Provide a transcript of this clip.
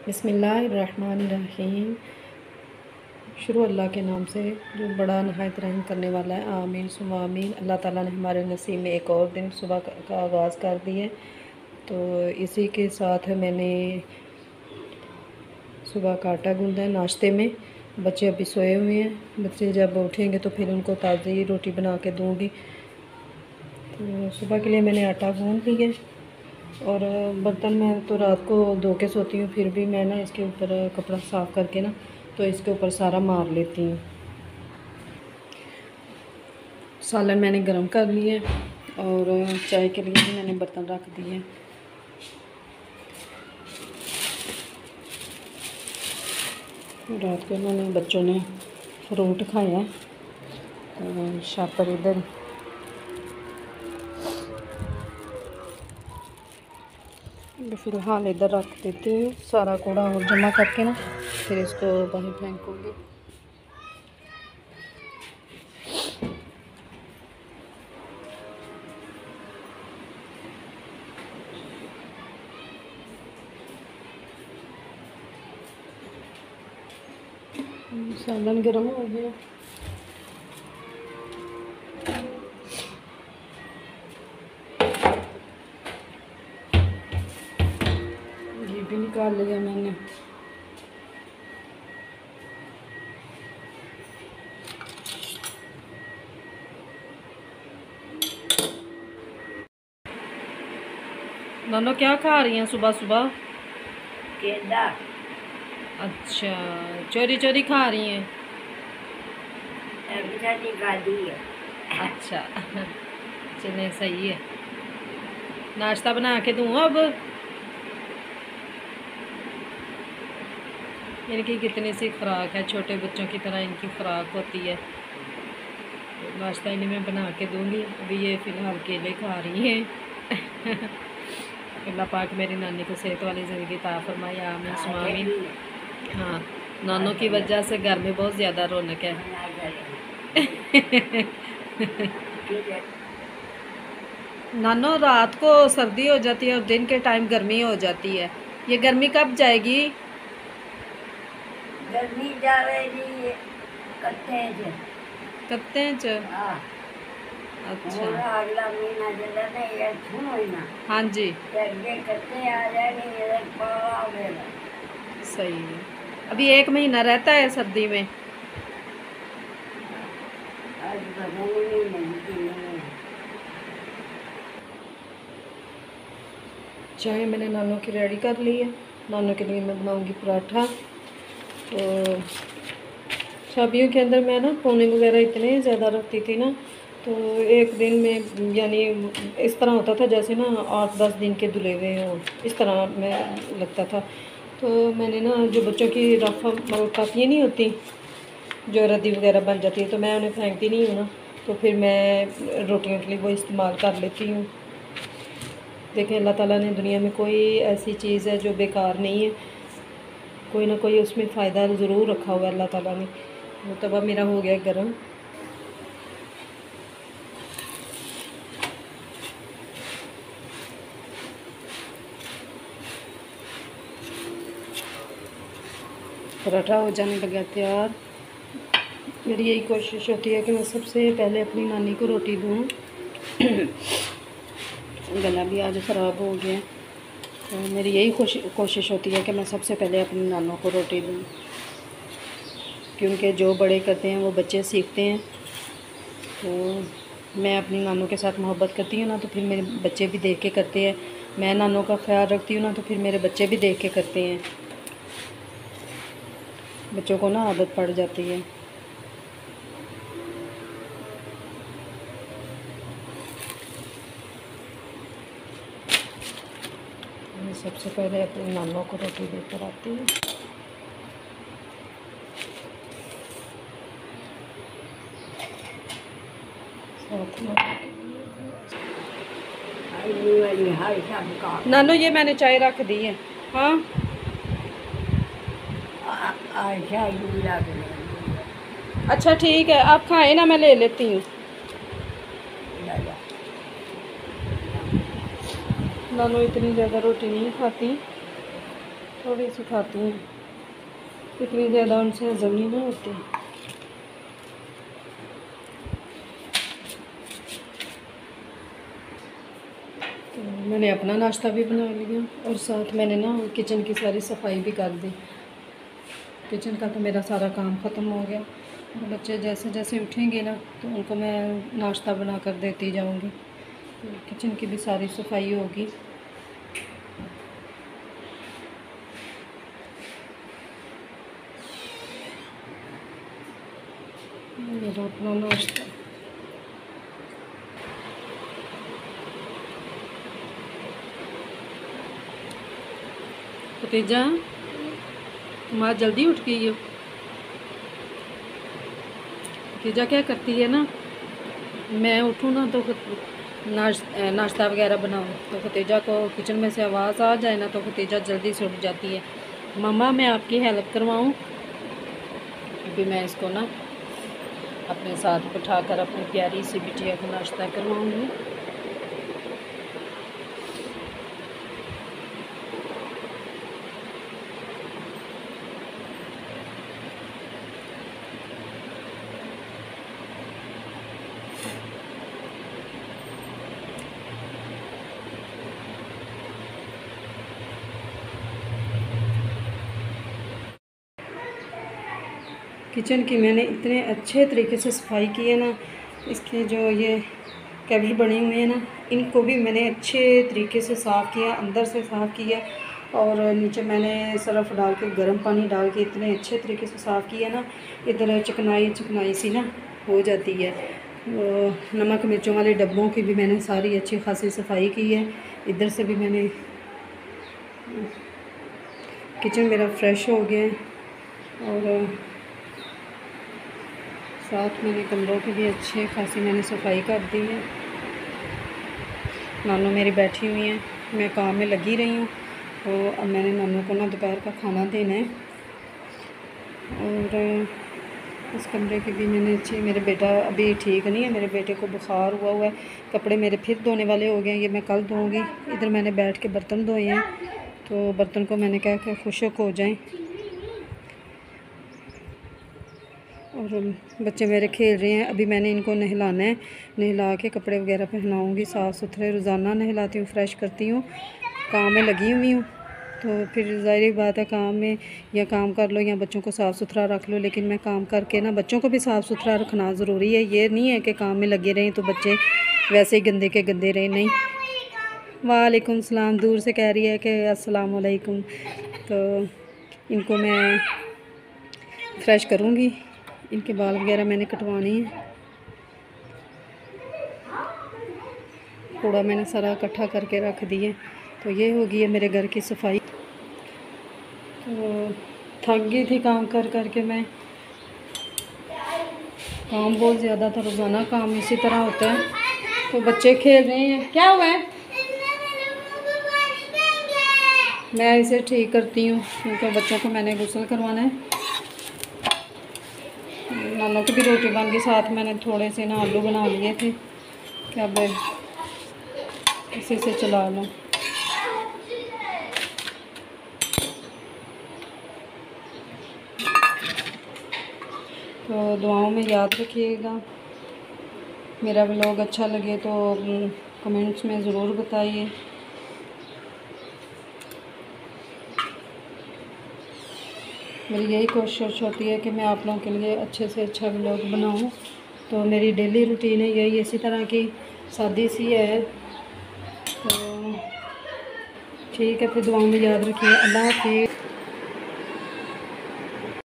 बिस्मिल्लाहिर्रहमानिर्रहीम। शुरू अल्लाह के नाम से जो बड़ा नहायत रहम करने वाला है। आमीन सुम्मा आमीन। अल्लाह ताला ने हमारे नसीब में एक और दिन सुबह का आगाज़ कर दिया। तो इसी के साथ मैंने सुबह का आटा गूंदा है नाश्ते में। बच्चे अभी सोए हुए हैं। बच्चे जब उठेंगे तो फिर उनको ताज़ी रोटी बना के दूँगी। तो सुबह के लिए मैंने आटा गूंद लिया और बर्तन मैं तो रात को धो के सोती हूँ, फिर भी मैं ना इसके ऊपर कपड़ा साफ़ करके ना तो इसके ऊपर सारा मार लेती हूँ। सालन मैंने गरम कर लिया और चाय के लिए भी मैंने बर्तन रख दिए। रात को मैंने बच्चों ने फ्रूट खाया तो शापर इधर फ़िलहाल इधर रख देती हूँ। सारा कूड़ा और जमा करके ना फिर इसको बाहर फेंकूँगी। सालन गर्म हो गया। ये भी निकाल लिया मैंने। नानो क्या खा रही हैं सुबह सुबह? केला। अच्छा, चोरी चोरी खा रही हैं? गाड़ी है। अच्छा चलिए सही है। नाश्ता बना के दूँ अब? इनकी कितनी सी खुराक है, छोटे बच्चों की तरह इनकी खुराक होती है। नाश्ता इन्हें मैं बना के दूँगी। अभी ये फ़िलहाल केले खा रही हैं। अल्लाह पाक मेरी नानी को सेहत वाली ज़िंदगी अता फरमाए। आमीन सुम्मा आमीन। हाँ, नानों की वजह से घर में बहुत ज़्यादा रौनक है। नानो रात को सर्दी हो जाती है और दिन के टाइम गर्मी हो जाती है। ये गर्मी कब जाएगी? गर्मी जावेगी कत्ते च। हाँ। अच्छा, अगला महीना जला नहीं है महीना। हाँ जी कत्ते आ जाएंगे सही है। अभी 1 महीना रहता है सर्दी में। चाय मैंने नानों की रेडी कर ली है। नानों के लिए मैं बनाऊंगी पराठा। तो शादियों के अंदर मैं ना पौने वगैरह इतने ज़्यादा रखती थी ना, तो एक दिन में यानी इस तरह होता था जैसे ना 8-10 दिन के धुले हुए हों, इस तरह मैं लगता था। तो मैंने ना जो बच्चों की रफ़ा काफ़ियाँ नहीं होती जो रद्दी वगैरह बन जाती है, तो मैं उन्हें फेंकती नहीं हूँ ना, तो फिर मैं रोटियों के लिए वो इस्तेमाल कर लेती हूँ। देखें, अल्लाह ताला ने दुनिया में कोई ऐसी चीज़ है जो बेकार नहीं है, कोई ना कोई उसमें फ़ायदा ज़रूर रखा हुआ है अल्लाह ताला ने। वो तवा मेरा हो गया गरम। पराठा हो जाने लगा तैयार। मेरी यही कोशिश होती है कि मैं सबसे पहले अपनी नानी को रोटी दूँ। गला भी आज ख़राब हो गया, तो मेरी यही कोशिश होती है कि मैं सबसे पहले अपनी नानों को रोटी दूँ, क्योंकि जो बड़े करते हैं वो बच्चे सीखते हैं। तो मैं अपनी नानों के साथ मोहब्बत करती हूँ ना, तो फिर मेरे बच्चे भी देख के करते हैं। मैं नानों का ख्याल रखती हूँ ना, तो फिर मेरे बच्चे भी देख के करते हैं। बच्चों को ना आदत पड़ जाती है। मैं सबसे पहले अपनी नानों को रोटी देकर आती हूँ। नानो ये मैंने चाय रख दी है। हाँ अच्छा ठीक है, आप खाएं ना, मैं ले लेती हूँ। नानो इतनी ज़्यादा रोटी नहीं खाती, थोड़ी सी खाती हूँ, इतनी ज़्यादा उनसे हजम नहीं ना होती। तो मैंने अपना नाश्ता भी बना लिया और साथ मैंने ना किचन की सारी सफाई भी कर दी। किचन का तो मेरा सारा काम ख़त्म हो गया। और बच्चे जैसे जैसे उठेंगे ना तो उनको मैं नाश्ता बना कर देती जाऊँगी। तो किचन की भी सारी सफाई होगी। मेरा अपना नाश्ता। तेजा, तुम आज जल्दी उठ गई हो। तेजा क्या करती है ना, मैं उठूँ ना तो नाश्ता वगैरह बनाऊँ तो खतीजा को किचन में से आवाज़ आ जाए ना तो खतीजा जल्दी से उठ जाती है। मम्मा मैं आपकी हेल्प करवाऊँ। अभी मैं इसको ना अपने साथ बिठाकर अपनी प्यारी सी बिटिया को नाश्ता करवाऊँगी। किचन की मैंने इतने अच्छे तरीके से सफाई की है ना, इसके जो ये कैबिनेट बने हुए हैं ना, इनको भी मैंने अच्छे तरीके से साफ़ किया, अंदर से साफ़ किया। और नीचे मैंने सर्फ डाल के गर्म पानी डाल के इतने अच्छे तरीके से साफ़ किया ना, इधर चिकनाई सी ना हो जाती है। नमक मिर्चों वाले डब्बों की भी मैंने सारी अच्छी खासी सफाई की है। इधर से भी मैंने, किचन मेरा फ्रेश हो गया है। और साथ मैंने कमरों की भी अच्छी खासी मैंने सफाई कर दी है। नानू मेरी बैठी हुई हैं, मैं काम में लगी रही हूँ। तो अब मैंने नानू को ना दोपहर का खाना देना है। और इस कमरे की भी मैंने अच्छी, मेरे बेटा अभी ठीक नहीं है, मेरे बेटे को बुखार हुआ है। कपड़े मेरे फिर धोने वाले हो गए हैं, ये मैं कल धोऊँगी। इधर मैंने बैठ के बर्तन धोए हैं, तो बर्तन को मैंने कहा कि खुशक हो जाएं। और बच्चे मेरे खेल रहे हैं। अभी मैंने इनको नहलाना है, नहला के कपड़े वगैरह पहनाऊँगी साफ़ सुथरे। रोज़ाना नहलाती हूँ, फ्रेश करती हूँ। काम में लगी हुई हूँ, तो फिर ज़ाहिर बात है काम में या काम कर लो या बच्चों को साफ़ सुथरा रख लो। लेकिन मैं काम करके ना बच्चों को भी साफ़ सुथरा रखना ज़रूरी है। ये नहीं है कि काम में लगे रहें तो बच्चे वैसे ही गंदे के गंदे रहें, नहीं। वालेकुम सलाम, दूर से कह रही है कि अस्सलाम वालेकुम। तो इनको मैं फ्रेश करूँगी। इनके बाल वगैरह मैंने कटवाने हैं। कूड़ा मैंने सारा इकट्ठा करके रख दिए। तो ये होगी है मेरे घर की सफाई। तो थक गई थी काम कर कर के मैं, काम बहुत ज़्यादा था। रोज़ाना काम इसी तरह होता है। तो बच्चे खेल रहे हैं, क्या हुआ है? मैं इसे ठीक करती हूँ क्योंकि बच्चों को मैंने गुस्ल करवाना है। नानों की भी रोटी बन गई, साथ मैंने थोड़े से ना आलू बना लिए थे कि अब इसी से चला लूँ। तो दुआओं में याद रखिएगा। मेरा व्लॉग अच्छा लगे तो कमेंट्स में ज़रूर बताइए। मेरी यही कोशिश होती है कि मैं आप लोगों के लिए अच्छे से अच्छा व्लॉग बनाऊं। तो मेरी डेली रूटीन है यही, इसी तरह की सादी सी है। तो ठीक है, फिर दुआओं में याद रखिए। अल्लाह हाफ़िज़।